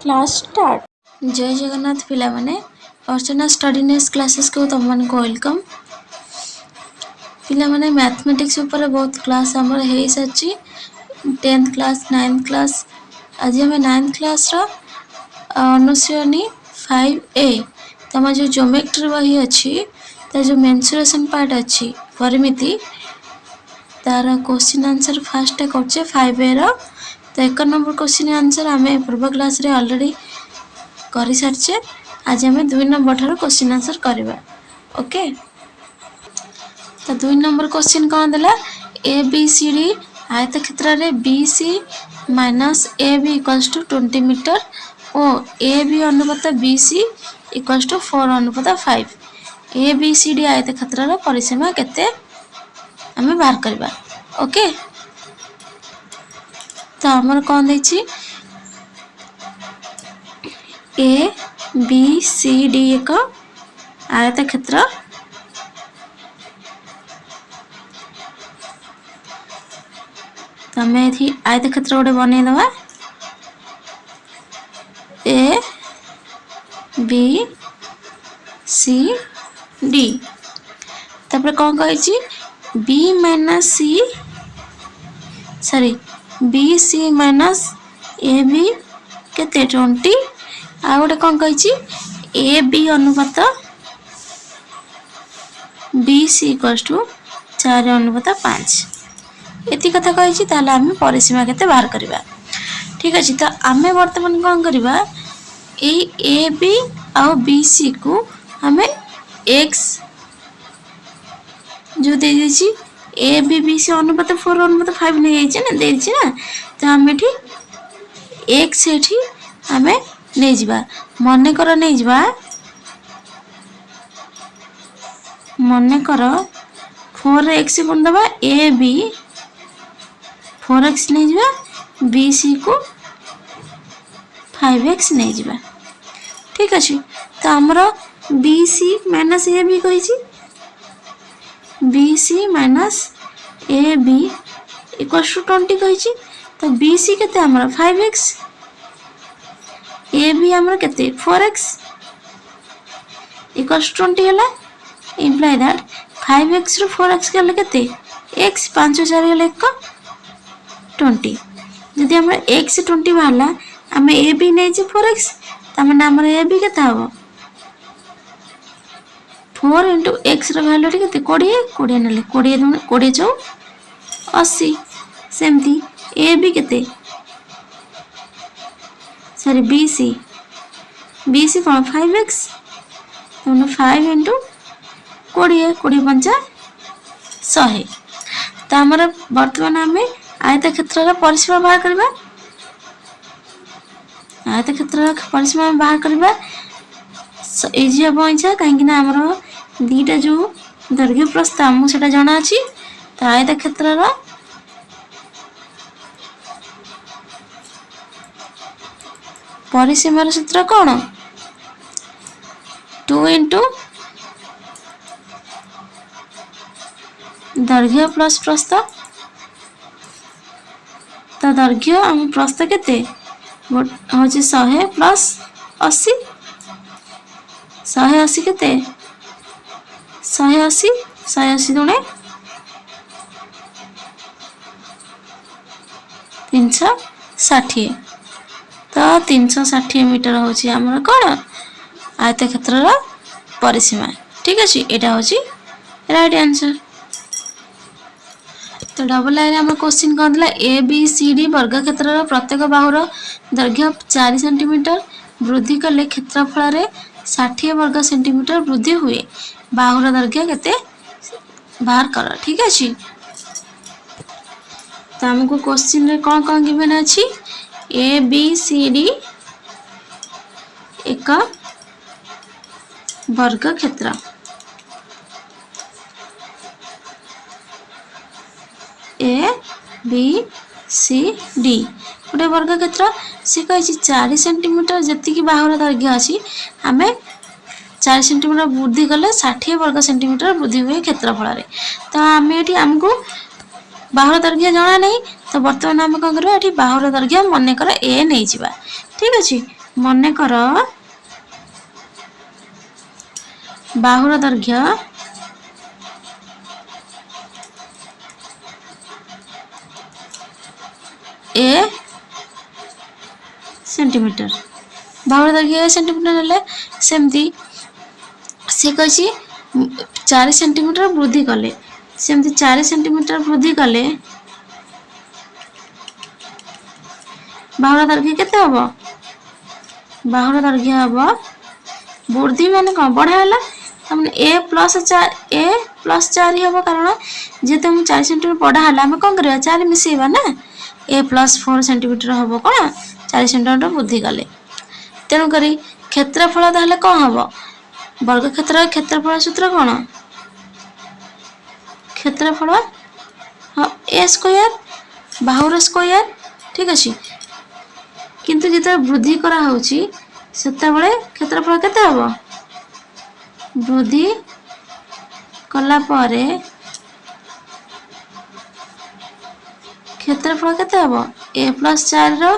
Class start. जय जगन्नाथ पिला माने अर्चना स्टडीनेस क्लासेस को तुम मन को वेलकम। पिला माने मैथमेटिक्स ऊपर बहुत क्लास हमर हे सच्ची 10th क्लास 9th क्लास आज हमें 9th क्लास रो अनुसरणी 5A तमा जो ज्योमेट्री वही अच्छी ता जो मेंसुरेशन पार्ट अच्छी परिमिति तार क्वेश्चन आंसर फास्ट करछे 5A रो। तो 1 नंबर क्वेश्चन आंसर हमें पूर्व क्लास रे ऑलरेडी करि सारछे। आज हमें 2 नंबर ठारो क्वेश्चन आंसर करबा। ओके तो 2 नंबर क्वेश्चन कौन देला ए बी सी डी आयत क्षेत्र रे BC minus AB equals to 20 metre और AB अनुपात BC इक्वल्स टू 4 अनुपात 5 ABCD आयत क्षेत्र रो परिसीमा केते हमें बाहर करबा। ओके तो हमर कौन देछि ए बी सी डी एक आयत क्षेत्र तमें थी आयत क्षेत्र गोटे बनै दवा ए बी सी डी तपर कौन कहिछि B minus C sorry B C minus A B केते 20 आ गोटे कौन कहिछि ए बी अनुपात बी सी इक्वल्स टू 4 अनुपात 5 एति कथा कहिछि ताले हम परिसीमा केते बाहर करबा। ठीक अछि तो हमें वर्तमान कोन करबा A B uh B C को हमें x जो दे देछि ए बी बी सी अनुपात 4 अनुपात 5 नै जाइछे ना दे देछि ना तो हम एठी x एठी हमें नै जिबा मने कर नै जिबा मने कर 4x कोन दबा ए बी 4x नै जिबा बी सी को 5x नै जिबा। ठीक अछि तो हमरो B C minus A B कहिछि B C minus A B equals to 20 कहिछि तो बी सी केते हमरो 5x ए बी हमरो केते 4x इक्वल्स टू 20 होला imply that 5x row 4x केले केते x 5 4 गेले 20 जदि हमरा x 20 बाहला हमें ए बी नै जे 4x तमने हमर ए बी केते हबो 4 into x रो वैल्यू केते 20 नेले 20 दुने 20 चौ 80 सेमती ए बी केते सॉरी बी सी कोन 5x तमने 5 into 20 20 पंचा 100 तो हमर वर्तमान हमें आयत क्षेत्र रा परिसीमा बाहर करबा। आयत क्षेत्र रा परिसीमा बाहर करबा इजी हबो इच्छा काहे कि ना हमरो दीटा जो दैर्घ्य प्रस्थ हमु सेटा जाना अछि तो आयत क्षेत्र रा परिसीमा रा सूत्र कोन 2 into दैर्घ्य प्लस प्रस्थ तो दैर्घ्य हम प्रस्थ केते होची 100 प्लस 80 180 केते 180 दुने 360 तो 360 मीटर होची हमर कोन आयत क्षेत्र रा परिसीमा। ठीक अछि एटा होची राइट आंसर। तो डबल लाइन हम क्वेश्चन कोन दिला ए बी सी डी वर्ग क्षेत्र रा प्रत्येक बाहुर दैर्घ्य 4 सेंटीमीटर वृद्धि कले क्षेत्रफल रे 60 वर्ग सेंटीमीटर वृद्धि हुए बाहुर दैर्घ्य केते बाहर कर। ठीक अछि तो हमको क्वेश्चन रे कोन गिवन अछि ए बी सी डी एक वर्ग क्षेत्र ए बी सी डी गोटे वर्ग क्षेत्र सी कही 4 सेंटीमीटर जी बाहुर दैर्घ्य अच्छी आम 4 सेंटीमीटर वृद्धि कले 60 वर्ग सेंटीमीटर वृद्धि हुए क्षेत्रफल तो आम ये आमको बाहुर दैर्घ्य जना नहीं तो बर्तमान आम कौन कर बाहुर दैर्घ्य मन कर ए नहीं जा। ठीक अच्छे ମନେକର ବାହୁର ଦୈର୍ଘ୍ୟ a सेंटीमीटर बाहुर दैर्घ्य a सेंटीमीटर हेले सेमती से कही 4 सेंटीमीटर वृद्धि कले सेमती 4 सेंटीमीटर वृद्धि कले बाहुर दैर्घ्य केते हबो बाहुर दैर्घ्य हबो वृद्धि माने कौन बढ़ाला तमने a प्लस 4 हबो कारण जेते हम 4 सेंटीमीटर बढ़ाला हम कौन करबा 4 मिसेबा ना a प्लस 4 सेंटीमीटर हबो कोन 4 सेंटीमीटर वृद्धि कले तेणु करी क्षेत्रफल ताहले कौन हबो वर्ग क्षेत्र क्षेत्रफल सूत्र कौन क्षेत्रफल हाँ a स्क्वायर बाहुर स्क्वायर ठीक अछि किंतु जेते वृद्धि करा होची सेते बेले क्षेत्रफल केते हबो वृद्धि कला पारे क्षेत्रफल केते हबो a प्लस 4 रो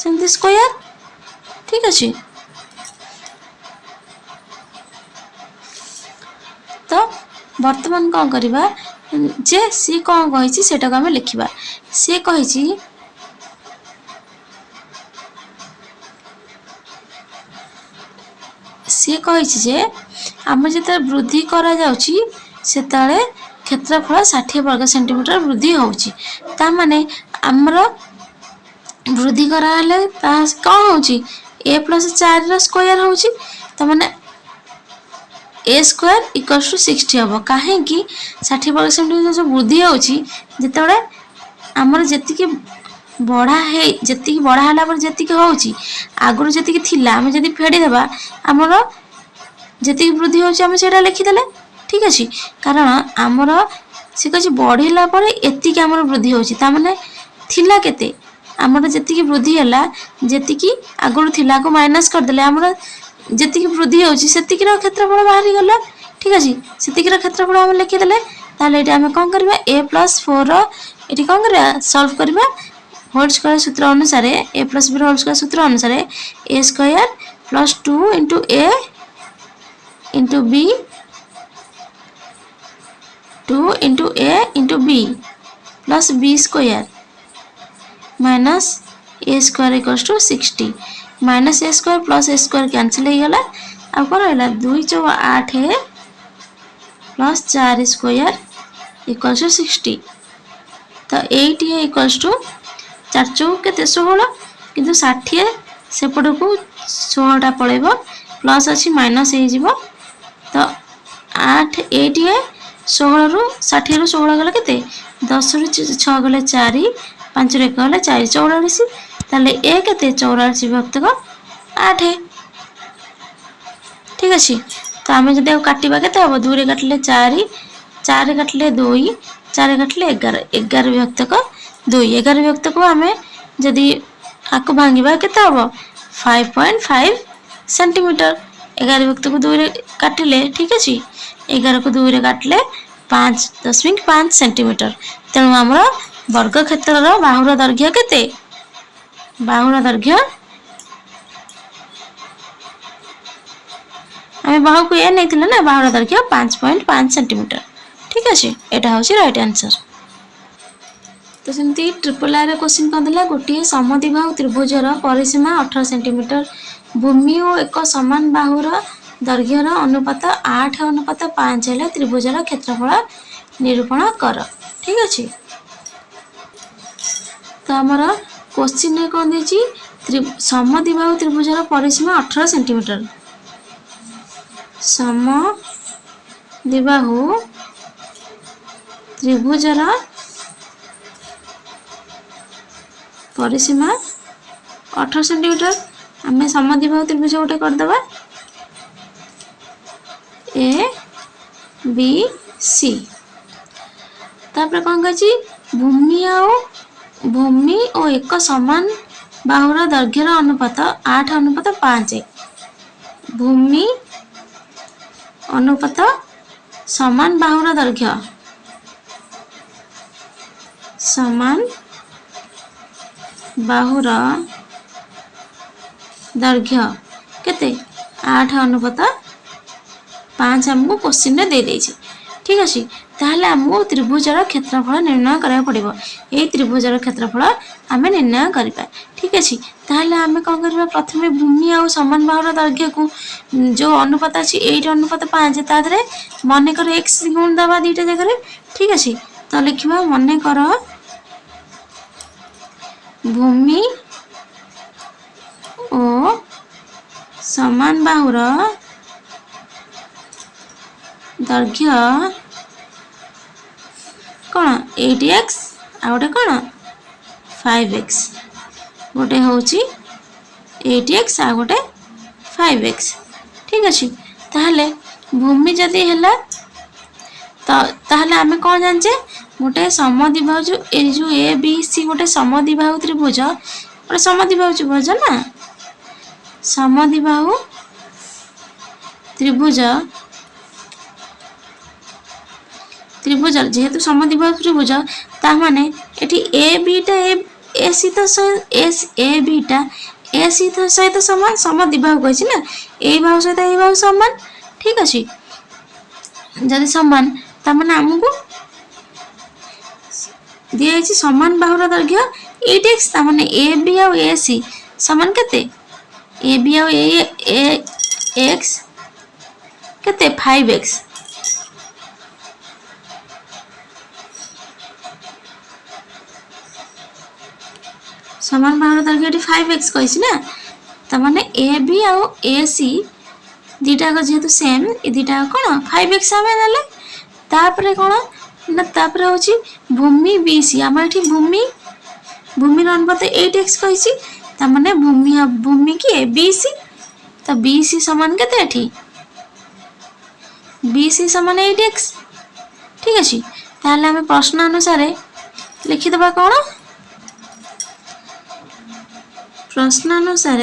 सेमती स्क्वायर ठीक अछि तो वर्तमान कौन करिबा जे सी कौन कहिछि सेटा को हम लिखिबा सी कहिछि सी कहिछि जे हम जेते वृद्धि करा जाउछि सेताळे क्षेत्रफल 60 वर्ग सेंटीमीटर वृद्धि होउछि ता माने हमरो वृद्धि करा हले ता कौन होउछि a प्लस 4 रो स्क्वायर होउछि त माने a स्क्वायर इक्वल्स टू 60 हबो काहे कि 60 वर्ग सेंटीमीटर जो वृद्धि होउछि जेतेबेले हमर जेतिके बढ़ा है जेतिके बढ़ा हला पर जेतिके होउछि आगुर जेतिके थिला हम जदी फेडी देबा हमर जेतिके वृद्धि होउछि हम सेटा लिखि देले ठीक अछि कारण हमर से कछि बढ़िला पर एतिके हमर वृद्धि होउछि ता माने थिला केते हमर जेतिके वृद्धि हला जेतिके आगुर थिला को माइनस कर देले हमर जेतिके वृद्धि होउछि सेतिके रो क्षेत्रफल बाहरी गला ठीक अछि सेतिके रो क्षेत्रफल हम लिखि देले ताले एटा हम कोन करबा a + 4 रो एटी कोन करबा सॉल्व करबा होल स्क्वायर सूत्र अनुसार a + b होल स्क्वायर सूत्र अनुसार a square + 2 * a * b 2 * a * b plus b square minus a square equals to 60 minus a square plus a square cancel हो गला अब कोन रहला 2 * 8 plus 4 square equals to 60 तो 8 equals to 4 चौक केते 16 किंतु 60 सेपट को 16 टा पळेबो प्लस अछि माइनस हे जिवो तो 8 8 16 रु 60 रु 16 गले केते 10 रु 6 गले 4 5 रे गले 4 44 ताले ए केते 84 विभक्त को 8 ठीक अछि तो हमें जदि काटिबा केते हबो 2 रे काटले 4 4 रे काटले 2 4 रे काटले 11 11 विभक्त को 2 11 विभक्त को हमें जदि आको भांगीबा केते हबो 5.5 सेंटीमीटर 11 विभक्त को 2 रे काटिले ठीक अछि 11 को 2 रे काटले 5.5 सेंटीमीटर तेणु हमर वर्ग क्षेत्र रो बाहुर दैर्घ्य केते बाहुर दैर्घ्य हमें बाहु को ए नैथिले ना बाहुर दैर्घ्य 5.5 सेंटीमीटर ठीक अछि एटा होछि राइट आंसर तो सेमती ट्रिपल आर क्वेश्चन कर देला गोटे समद्विबाहु त्रिभुजर परिसीमा 18 सेंटीमीटर भूमि और एक समान बाहुर दैर्घ्यर अनुपात 8:5 हेले त्रिभुजर क्षेत्रफल निरूपण कर ठीक अछि तो हमर क्वेश्चन ने कोन देछि समद्विबाहु त्रिभुजर परिसीमा 18 सेंटीमीटर समद्विबाहु त्रिभुजर परिसीमा 18 सेंटीमीटर हमें समद्विबाहु त्रिभुज गोटे कर दबा ए बी सी तापर कोन कहछि भूमि और एक समान बाहुर दैर्घ्यर अनुपात 8:5 भूमि अनुपात समान बाहुर दैर्घ्य समान बाहुर दैर्घ्य केते 8:5 हमको क्वेश्चन रे दे देछि ठीक अछि ताहले हमको त्रिभुजर क्षेत्रफल निर्णय करा पड़िबो ए त्रिभुजर क्षेत्रफल आमे निर्णय करिबा ठीक अछि ताहले आमे कोन करबा प्रथमे भूमि आ समान बाहुर दैर्घ्य को जो अनुपात अछि 8:5 ता धरे मने कर x गुण दबा दीटा जगह रे ठीक अछि तो लिखिबा मने कर भूमि ओ समान बाहुर दैर्घ्य कौन 8x आ गोटे कौन 5x गोटे होची 8x आ गोटे 5x ठीक अछि ताहले भूमि जदी हैला तो ताहले आमे कोन जानचे गोटे समद्विबाहु जो ए बी सी गोटे समद्विबाहु त्रिभुज गोटे समद्विबाहु त्रिभुज ना समद्विबाहु त्रिभुज त्रिभुज जेहेतु समद्विबाहु त्रिभुज ता माने एठी ए बी टा ए सी तो एस ए बी टा ए सी तो सहित समान समद्विबाहु कहछि ना ए बाहु सहित ए बाहु समान ठीक अछि जदि समान ता माने हमकु दिया अछि समान बाहुर दैर्घ्य 8x ता माने ए बी आ ए सी समान केते A B uh A x केते 5x समान बाहुर दैर्घ्य 5x कहछि ना त माने ए बी आ ए सी दीटा को जेहेतु सेम ए दीटा कोन 5x आमे नले तापरे कोन ना तापरे होची भूमि बीसी हमर एठी भूमि अनुपात 8x कहछि त माने भूमि की बीसी त बीसी समान केते एठी बीसी समान 8x ठीक अछि ताहले हमें प्रश्न अनुसार लिखि दबा कोन प्रश्न अनुसार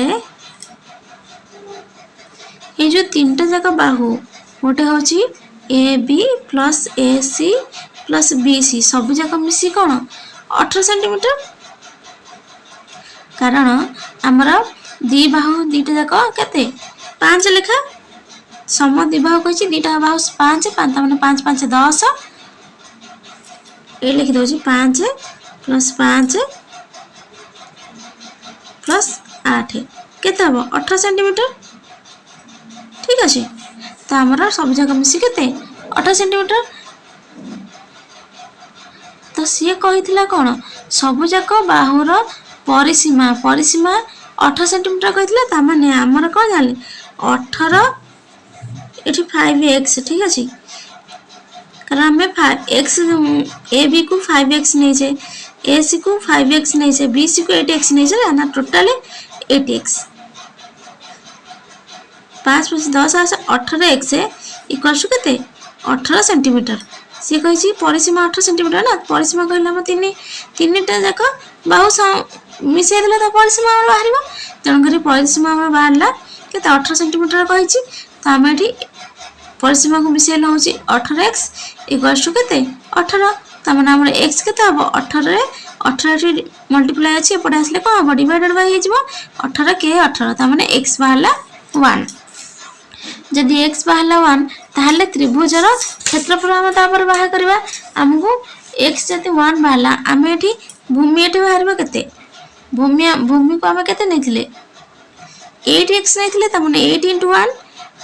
ये जो तीनटा जक बाहु गोटे होची A B plus A C plus B C सब जक मिसी कोन 18 सेंटीमीटर कारण हमर दी बाहु दीटा जक केते 5 लेखा समद्विबाहु कहछि दीटा बाहु 5 5 माने 5 5 10 ए लिखि दोछि 5 प्लस 5 प्लस 8 केते हो 18 सेंटीमीटर ठीक अछि त हमरा सब जगह मिसी केते 18 सेंटीमीटर तो सी कहिथिला कोन सब जक बाहुर परिसीमा 18 सेंटीमीटर कहिथिला त माने हमर कोन जाले 18 एठी 5x ठीक अछि कारण हमें 5x ए बी को 5x नहीं छे ए सी को 5x नहीं छे बी सी को 8x नहीं छे ना totally 8x 5 + 10 18x equals to केते 18 सेंटीमीटर सी कहिछि परिसीमा 18 सेंटीमीटर ना परिसीमा कहला हम तीनटा जाक बाहु मिसे देला त परिसीमा हमर बाहरिबो तन करी परिसीमा हमर बाहरला केते 18 सेंटीमीटर कहिछि त हम एठी परिसीमा को मिसेला होछि 18x इक्वल्स टू केते 18 त माने हमर x केते हबो 18 रे 18 रे मल्टीप्लाई अछि एपटे आसले कोन हबो डिवाइडेड बाय हिजबो 18 के 18 त माने x बाहरला 1 जदि x बाहरला 1 ताहले त्रिभुजर क्षेत्रफल हम तापर बाहर करबा हमको x जति 1 बाहरला हम एठी भूमि एठी बाहरबो केते भूमि को हम केते नैथिले 8x नैथिले त माने 8 * 1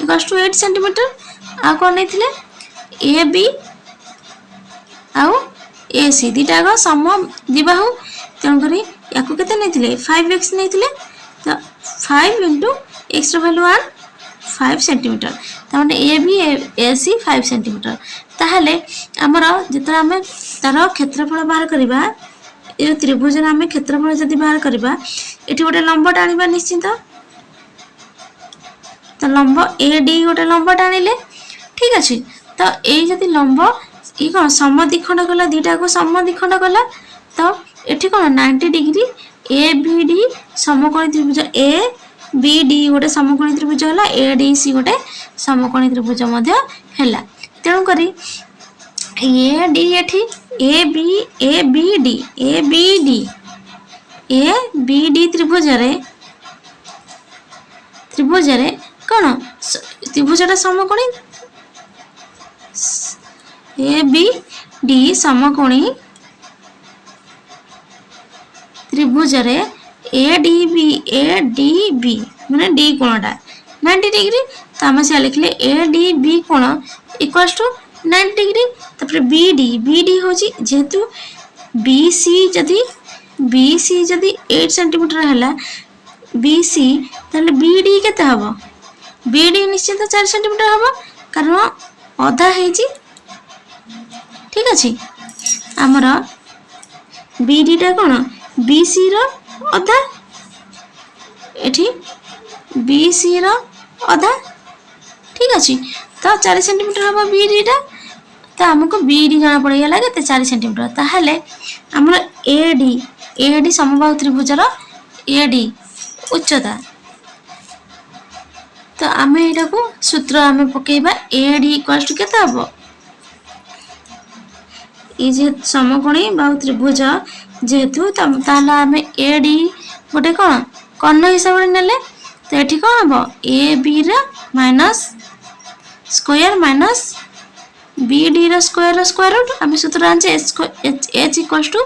= 8 centimetre uh cone नैथिले A B आउ ए सी दीटा को समद्विबाहु तन करी याको केते नैथिले 5x नैथिले त 5 * x रो वैल्यू 1 5 सेंटीमीटर त माने A B A C 5 centimetre ताहले हमरा जेतरा हमें तार क्षेत्रफल बाहर करबा ए त्रिभुज रे हमें क्षेत्रफल जदी बाहर करबा एठी गोटे लंब टाणीबा निश्चित त लंब ए डी गोटे लंब टाणीले ठीक अछि त ए जदी लंब ई कोन समद्विखंड कला दीटा को समद्विखंड कला त एठी कोन 90 डिग्री ए बी डी समकोणी त्रिभुज ए बी डी गोटे समकोणी त्रिभुज होला ए डी सी गोटे समकोणी त्रिभुज मध्य हैला तेणु करी ए डी एठी ए बी डी त्रिभुज रे त्रिभुजरे कौन त्रिभुजटा समकोणी ए बी डी समकोणी त्रिभुजरे ए डी बी माने डी कोणटा 90 डिग्री तो आम से लिखले ए डी बी कोण इक्वल्स टू 90 डिग्री तापर बी डी होची जेहेतु बी सी जदि 8 सेंटीमीटर है बी सी ताले बी डी केते हबो बी डी निश्चित 4 सेंटीमीटर हबो कारण अधा हेची ठीक अछि हमर बी डी टा कोन बी सी रो अधा एठी बी सी रो अधा ठीक अछि तो 4 सेंटीमीटर हबो बी डी टा तो हमको बी डी जाना पड़ेगा के 4 सेंटीमीटर ताहले हमर ए डी समबाहु त्रिभुजर ए डी उच्चता तो आम यहाँ को सूत्र आम पकेबा ए डी इक्वल्स टू केते हबो ये समकोणी बाहु त्रिभुज जेहेतु ताहले आम ए डी गोटे कौन कर्ण हिसाब से नेले तो ये कौन हम A B minus square minus B D square root आम सूत्र आने H equals to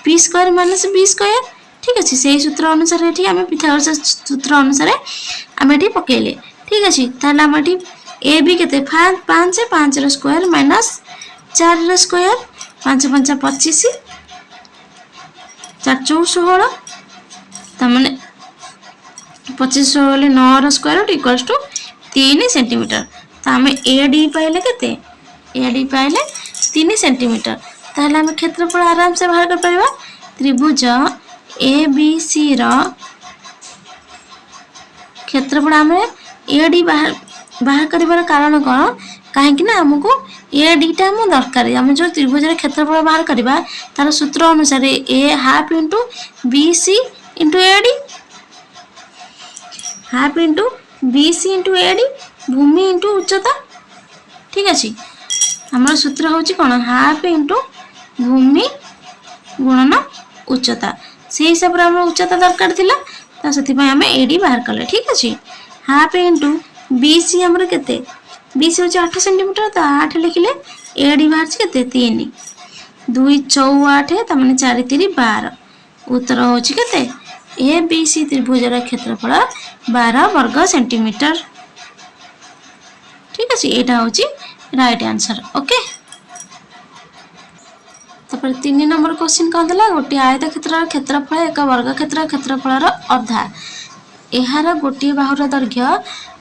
P square minus B square ठीक अच्छे से सूत्र अनुसार ये आम पिथागोरस सूत्र अनुसार आम ये पकेले ठीक अच्छे ताहले आम ये ए बी के 5 स्क्वायर माइनस 4 स्क्वायर 5 5 25 4 4 16 तमने 25 16 9 स्क्वायर इक्वल्स टू 3 सेंटीमीटर तो आम ए डी पाइले केते ए डी पाइले 3 सेंटीमीटर ताहले आम क्षेत्रफल आराम से बाहर कर परिबा त्रिभुज ए बी सी रो क्षेत्रफल आम ए डी बाहर करिवार कारण कौन कहीं ना हमको ए डी टा हम दरकार आम जो त्रिभुज क्षेत्रफल बाहर करवा तार सूत्र अनुसार A half into B C into A D half into B C into A D भूमि इंटू उच्चता ठीक अच्छे हमारा सूत्र हूँ कौन हाफ इंटू भूमि गुणन उच्चता से हिसाब से आम उच्चता दरकार थिला तो से आम ए डी बाहर कले ठीक अच्छे हाफ इंटू बी सी आमर केते बी सी हूँ 8 सेंटीमीटर तो 8 लिखिले ए डी बाहर केते 3 2 4 8 तमाने 4 3 12 उत्तर हूँ केते ए बी सी त्रिभुजर क्षेत्रफल 12 वर्ग सेंटीमीटर ठीक अच्छे यहाँ हूँ राइट आंसर ओके तापर 3 नंबर क्वेश्चन कौन था गोटे आयत क्षेत्रफल एक वर्ग क्षेत्रफल अधा यार गोटे बाहुर दैर्घ्य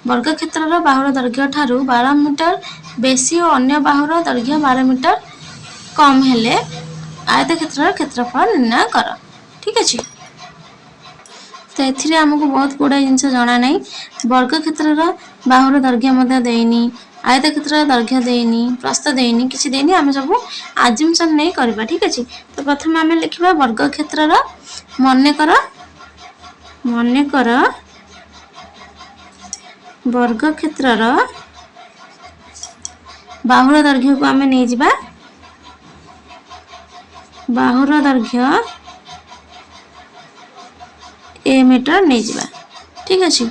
वर्ग क्षेत्र बाहुर दैर्घ्य ठारू 12 मीटर बेसी और अन्य बाहुर दैर्घ्य 12 मीटर कम हेले आयत क्षेत्रफल निर्णय कर ठीक अच्छे तो ये आमको बहुत गुड़ा जिनस जना ना वर्ग क्षेत्र बाहुर दैर्घ्य देनी आयत क्षेत्र दैर्घ्य देनी प्रस्थ देनी किसी देनी आम सब आजम्पशन नहीं करवा ठीक अच्छे तो प्रथम आम लिखा वर्ग क्षेत्र मनकर वर्ग क्षेत्र बाहुर दैर्घ्य को आम नहीं जा बाहुर दैर्घ्य ए मीटर नहीं जा ठीक अच्छे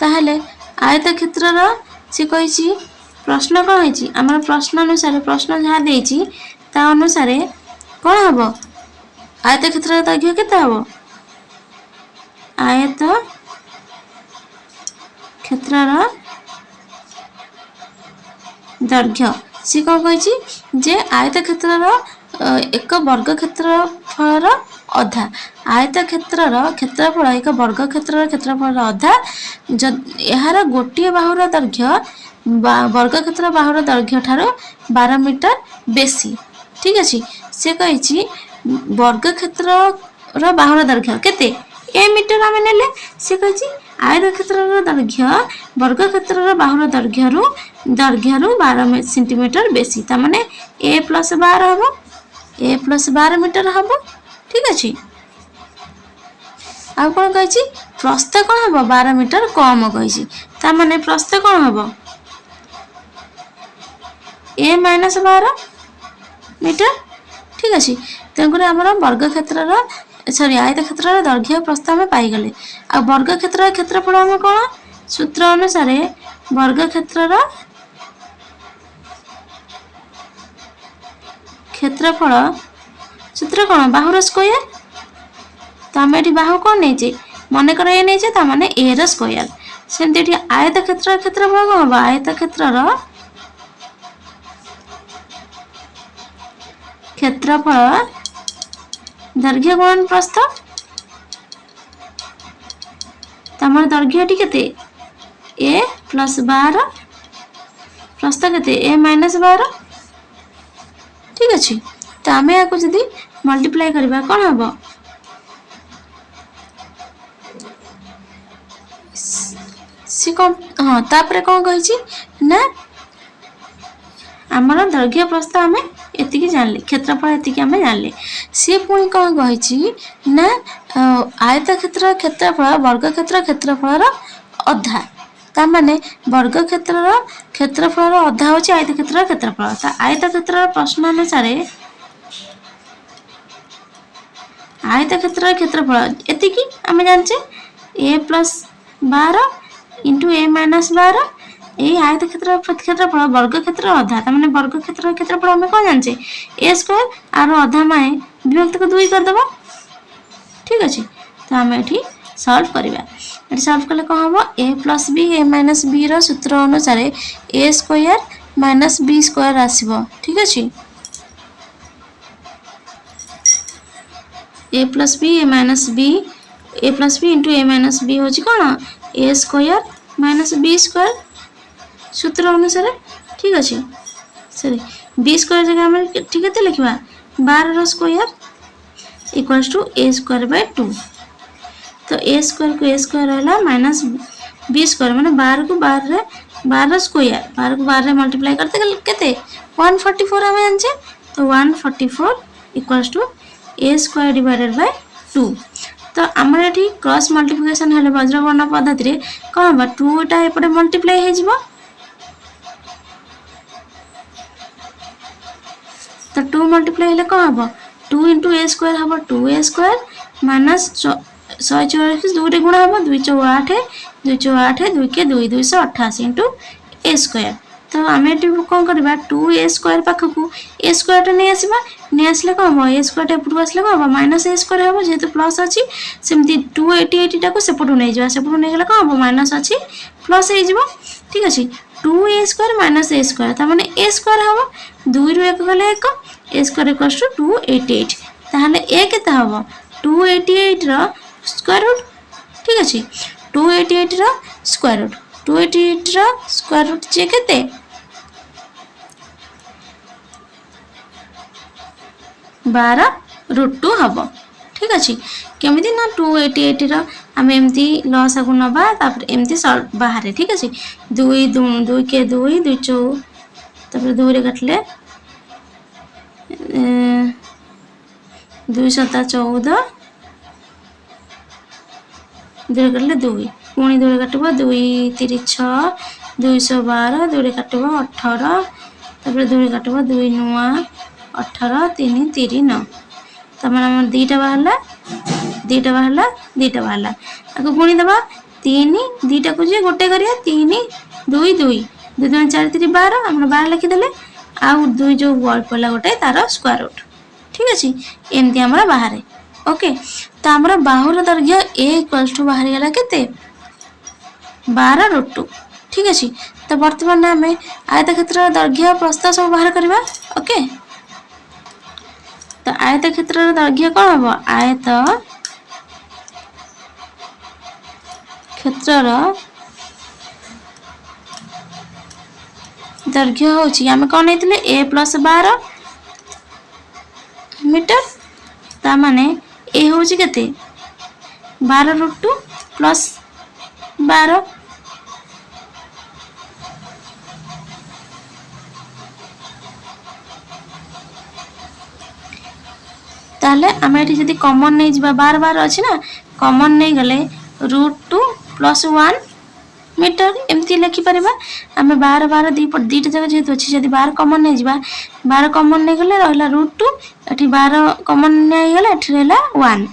ताहले आयत क्षेत्र सी कही प्रश्न कौन है आम प्रश्न अनुसार प्रश्न जहाँ देती ता अनुसार कौन हम आयत क्षेत्र दैर्घ्य केते हम आयत क्षेत्र दैर्घ्य सी कौन कही जे आयत क्षेत्र एक वर्ग क्षेत्रफल अधा आयत क्षेत्रफल एक वर्ग क्षेत्रफल अधा यार गोटे बाहुर दैर्घ्य वर्ग क्षेत्र बाहुर दैर्घ्य ठारू 12 मीटर बेसी ठीक अच्छे से कही वर्ग क्षेत्र बाहुर दैर्घ्य केते ए मीटर आम नेले से कही आयत क्षेत्र दैर्घ्य वर्ग क्षेत्र बाहुर दैर्घ्य 12 सेंटीमीटर बेसी तामाने ए प्लस 12 हम ए प्लस 12 मीटर हम ठीक अच्छे आ कौन कही प्रस्थ कौन हम 12 मीटर कम कही तामाने प्रस्थ कौन हम ए माइनस 12 मीटर ठीक अच्छे तेणुक आम वर्ग क्षेत्र सॉरी आयत क्षेत्र दैर्घ्य प्रस्थ आम पाईगले आ वर्ग क्षेत्र क्षेत्रफल आम कौन सूत्र अनुसार वर्ग क्षेत्रर क्षेत्रफल सूत्र कौन बाहुर स्क्वायर। तो आम ये बाहु कौन नहीं मन कर ए नहीं ताने ए रो स्क्वायर सेमती आयत क्षेत्र क्षेत्रफल कौन हम आयत क्षेत्रर क्षेत्रफल दैर्घ्य गुणन प्रस्थ तमर दैर्घ्य केते ए प्लस 12 प्रस्थ केते ए माइनस 12 ठीक अच्छे। तो आम या जदि मल्टीप्लाई करवा कौन हम सी कौन हाँ तापर कौन कही ना आमर दैर्घ्य प्रस्थ आम एतिकी जानले क्षेत्रफल एतिकी आम जानले सी पुणी कौन कही ना आयत क्षेत्र क्षेत्रफल वर्ग क्षेत्र क्षेत्रफल अधा ताने वर्ग क्षेत्र क्षेत्रफल अधा हूँ आयत क्षेत्र क्षेत्रफल। तो आयत क्षेत्र प्रश्न अनुसार आयत क्षेत्र क्षेत्रफल एतिकी आम जाने ए प्लस 12 इंटू ए माइनस 12 यही आयत क्षेत्र क्षेत्रफल वर्ग क्षेत्र अधा तमें वर्ग क्षेत्र क्षेत्रफल आम कौन जाने ए स्क्वायर आर अधा माए विभक्त को 2 करदे ठीक अच्छे। तो आम ये सल्व करवा सल्व कले कौन हम ए प्लस बी ए माइनस बी रूत्र अनुसार ए स्क्वायर माइनस बी स्क्वायर आसब ठीक अच्छे। ए प्लस बी इंटू ए माइनस बी हूँ कौन ए स्क्वायर माइनस बी स्क्वायर सूत्र अनुसार ठीक अच्छे। सॉरी बी स्क्वायर जगह आम ठीक है लिखा 12 square equals to A square by 2। तो ए स्क्वायर को ए स्क्वायर रहा माइनस बी स्क्वायर मैंने 12 को 12 स्क्वायर 12 को 12 मल्टीप्लाई करते केते 144 आम जाने। तो 144 equals to A square divided by 2। तो आम ये क्रॉस मल्टीप्लिकेशन हेल्ले वज्रवर्ण पद्धति कौन हम 2टा एपटे मल्टीप्लाई हो तो 2 मल्टीप्लाई हेल्ले कौन हम 2 इंटू ए स्क्वायर हम 2a स्क्वायर माइनस 144 2 गुणा हम 2 चौ 8 2 चौ 8 2 के 2 288 इंटू ए स्क्वायर। तो आम ये कौन करवा 2a स्क्वायर पाखक ए स्क्वायर नहीं आसवा नहीं आसले कौन हम ए स्क्वायर एपटू आसले कौन हम माइनस ए स्क्वायर हम जेहेतु प्लस अच्छी सेमती 288 टाक सेपटू नहीं जावा सेपटू नहीं गले कौन हम माइनस अच्छी प्लस हो ठीक अच्छे 2a स्क्वायर माइनस ए स्क्वायर ताने ए स्क्वायर हम 2 रु 1 गले 1 ए स्क्वायर इक्वल्स टू 288 ताहले ए केते हम 288 रो स्क्वायर रूट ठीक अच्छे 288 रो स्क्वायर रूट 288 रो स्क्वायर रूट जे केते 12√2 हम ठीक अच्छे। केमिति ना 288 रो आम एमती लस आगु नवा तापर एमती बाहर ठीक अच्छे 2 2 के 2 2 चौ तापर 2 रे काटले 2 7 14 2 काटले 2 पुणी 2 काटब 2 3 6 212 2 काटब 18 तापर 2 काटब 2 नुआ 18 3 3 9 तमाम दीटा बाहरला आगे गुणी दबा 3 दीटा को गोटे करिया 3 2 2 2 2 4 3 12 हम 12 लिखिदेले आउ 2 जो बल पड़ा गोटे तार स्क्वायर रूट ठीक अच्छे एमती आम बाहर ओके। तो आमर बाहुर दैर्घ्य ए इक्वल्स टू बाहरी गला केते 12√2 ठीक अच्छे। तो बर्तमान आम आयत क्षेत्र दैर्घ्य प्रस्थ सब बाहर करवा ओके। तो आयत क्षेत्र दैर्घ्य कौन हम आयत क्षेत्र दैर्घ्य हूँ आम कौन नहीं ए प्लस 12 मीटर ताने ए हूँ के 12√2 प्लस 12 ताले आम ये जब कमन नहीं जा 12 अच्छी ना कमन नहीं गले √2 प्लस 1 मीटर एमती लिखिपर आम 12 दीटा जगह जेहतु अच्छी जब 12 कमन नहीं जा 12 कमन नहीं गले रहा √2 ये 12 कमन नहीं गला ये रहा 1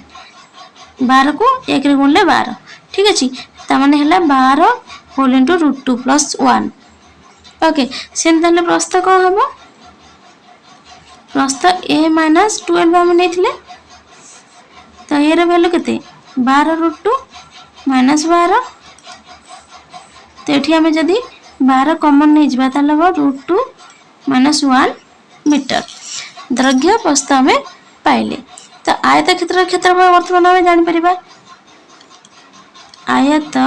12 को 1 गुणले 12 ठीक अच्छे ताने 12 होल इंटू √2 + 1। ओके सेम प्रस्थ कौन हम प्रस्थ a - 12 आम नहीं तो ए वैल्यू के 12 √2 -12 तो ये आम जदि 12 कमन नहीं जावा ताले हम √2 - 1 मीटर दैर्घ्य प्रस्थ आम पाइले। तो आयत क्षेत्र क्षेत्रफल बर्तमान आम जापर आयत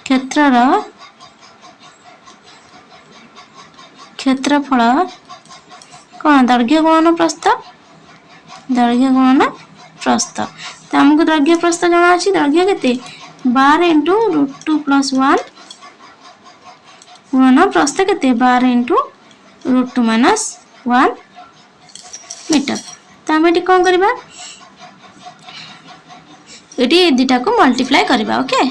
क्षेत्रर क्षेत्रफल कौन दैर्घ्य गुणन प्रस्थ दैर्घ्य गुणन प्रस्थ। तो आमको दैर्घ्य प्रस्थ जना अच्छी दैर्घ्य के 12 इंटू √2 + 1 गुणन प्रस्थ के 12 इंटू √2 - 1 मीटर। तो आम ये कौन करवा ये दुटा को मल्टीप्लाई करवा। ओके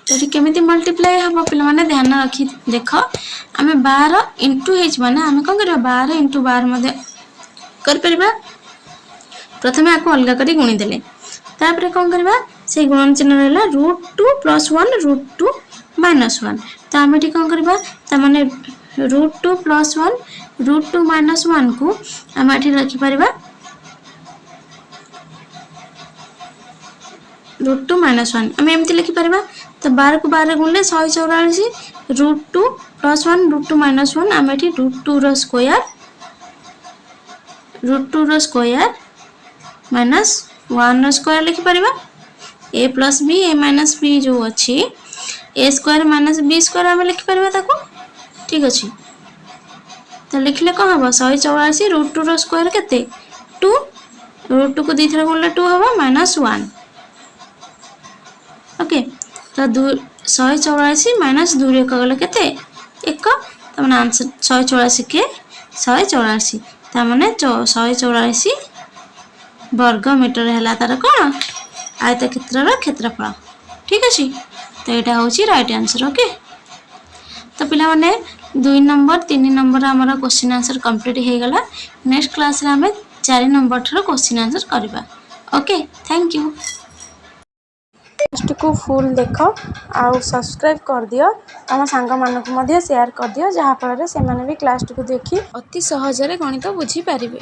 तो ये केमी मल्टीप्लाई हम पे ध्यान रखी देख आम 12 इंटू होना आम कौन कर 12 इंटू 12 कर प्रथम आपको अलग कर गुणीदे तापर कौन करवा से गुणन चिन्ह रहा √2 + 1 √2 - 1। तो आम ये कौन करवा ताने √2 + 1 √2 - 1 को आम ये रखिपर √2 - 1 आम एमती लिखिपर। तो 12 को 12 गुणले 144 √2 + 1 √2 - 1 आम ये √2 रो स्क्वायर -1 रो स्क्वायर लिखिपर a + b a - b जो अच्छी a स्क्वायर - b स्क्वायर आम लिखिपर ताको ठीक अच्छे। तो लिखले कौन हम 144 √2 रो स्क्वायर के 2 √2 को 2 थर गुणले 2 हम -1। ओके तो 144 - 2 1 गले के 1 तो आंसर 144 के 144 ताने 144 वर्ग मीटर है तार कौन आयत क्षेत्र क्षेत्रफल ठीक अच्छे। तो यहाँ हूँ राइट आंसर। ओके तो पिला माने 2 नंबर 3 नंबर आमर क्वेश्चन आंसर कंप्लीट हो गला। नेक्स्ट क्लास रे आमे 4 नंबर ठार क्वेश्चन आंसर करवा। Okay thank you. को फुल देख आउ सब्सक्राइब कर दियो तुम सांग मानक शेयर कर दियो जहाँफल से भी क्लास को देखी अति सहजरे गणित बुझी पारिबे।